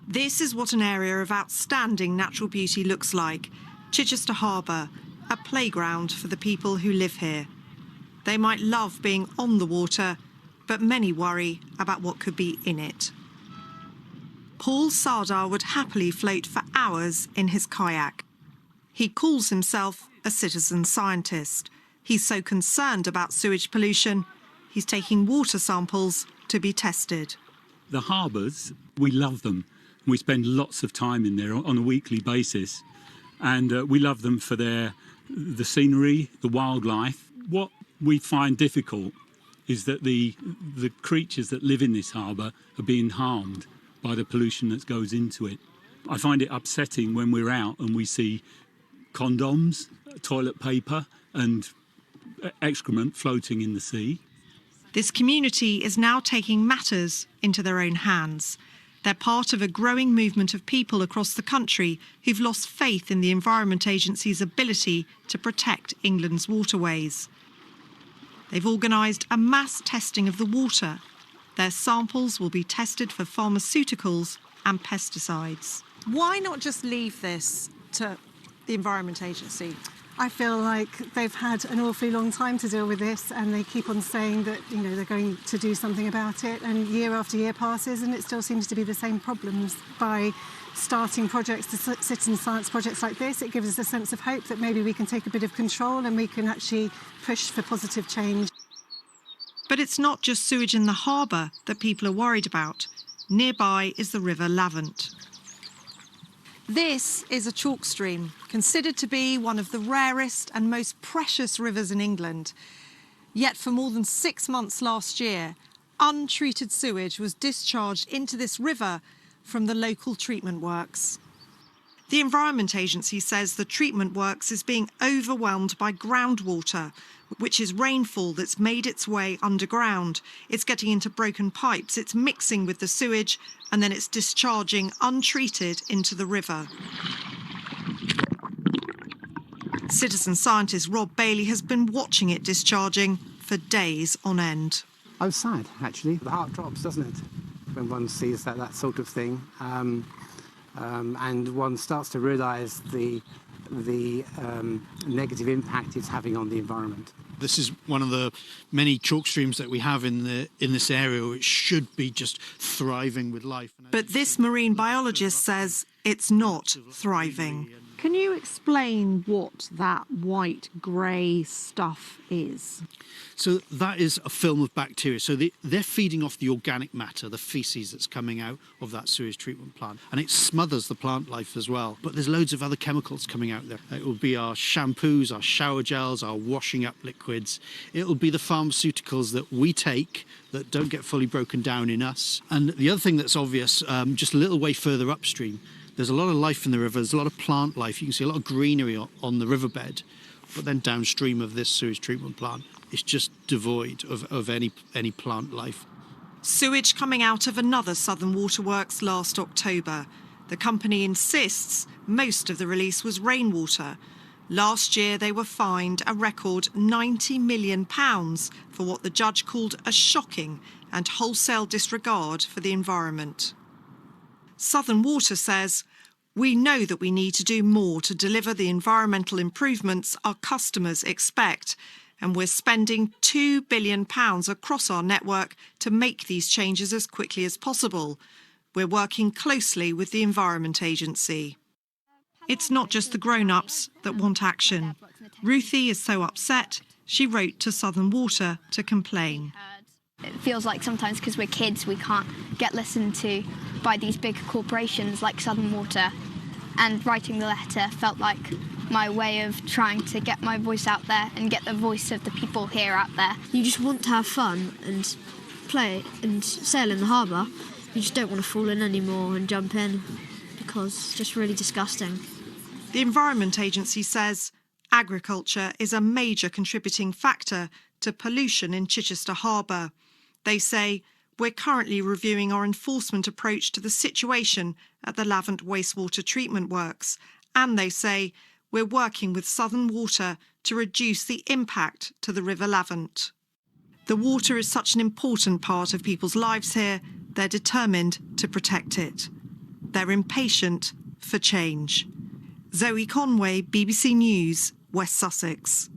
This is what an area of outstanding natural beauty looks like. Chichester Harbour, a playground for the people who live here. They might love being on the water, but many worry about what could be in it. Paul Sardar would happily float for hours in his kayak. He calls himself a citizen scientist. He's so concerned about sewage pollution, he's taking water samples to be tested. The harbours, we love them. We spend lots of time in there on a weekly basis, and we love them for the scenery, the wildlife. What we find difficult is that the creatures that live in this harbour are being harmed by the pollution that goes into it. I find it upsetting when we're out and we see condoms, toilet paper and excrement floating in the sea. This community is now taking matters into their own hands. They're part of a growing movement of people across the country who've lost faith in the Environment Agency's ability to protect England's waterways. They've organised a mass testing of the water. Their samples will be tested for pharmaceuticals and pesticides. Why not just leave this to the Environment Agency? I feel like they've had an awfully long time to deal with this, and they keep on saying that, they're going to do something about it, and year after year passes and it still seems to be the same problems. By starting projects, citizen science projects like this, it gives us a sense of hope that maybe we can take a bit of control and we can actually push for positive change. But it's not just sewage in the harbour that people are worried about. Nearby is the River Lavant. This is a chalk stream, considered to be one of the rarest and most precious rivers in England. Yet for more than 6 months last year, untreated sewage was discharged into this river from the local treatment works. The Environment Agency says the treatment works is being overwhelmed by groundwater, which is rainfall that's made its way underground. It's getting into broken pipes, it's mixing with the sewage, and then it's discharging untreated into the river. Citizen scientist Rob Bailey has been watching it discharging for days on end. I was sad, actually. The heart drops, doesn't it, when one sees that sort of thing. And one starts to realise the negative impact it's having on the environment. This is one of the many chalk streams that we have in this area, which should be just thriving with life. But this marine biologist says it's not thriving. Can you explain what that white grey stuff is? So that is a film of bacteria. So they're feeding off the organic matter, the faeces that's coming out of that sewage treatment plant. And it smothers the plant life as well. But there's loads of other chemicals coming out there. It will be our shampoos, our shower gels, our washing up liquids. It will be the pharmaceuticals that we take that don't get fully broken down in us. And the other thing that's obvious, just a little way further upstream, there's a lot of life in the river. There's a lot of plant life. You can see a lot of greenery on the riverbed. But then downstream of this sewage treatment plant, it's just devoid of any plant life. Sewage coming out of another Southern Waterworks last October. The company insists most of the release was rainwater. Last year, they were fined a record £90 million for what the judge called a shocking and wholesale disregard for the environment. Southern Water says, "We know that we need to do more to deliver the environmental improvements our customers expect, and we're spending £2 billion across our network to make these changes as quickly as possible. We're working closely with the Environment Agency." It's not just the grown-ups that want action. Ruthie is so upset, she wrote to Southern Water to complain. It feels like sometimes because we're kids we can't get listened to by these big corporations like Southern Water, and writing the letter felt like my way of trying to get my voice out there and get the voice of the people here out there. You just want to have fun and play and sail in the harbour. You just don't want to fall in anymore and jump in because it's just really disgusting. The Environment Agency says agriculture is a major contributing factor to pollution in Chichester Harbour. They say, "We're currently reviewing our enforcement approach to the situation at the Lavant wastewater treatment works." And they say, "We're working with Southern Water to reduce the impact to the River Lavant." The water is such an important part of people's lives here, they're determined to protect it. they're impatient for change. Zoe Conway, BBC News, West Sussex.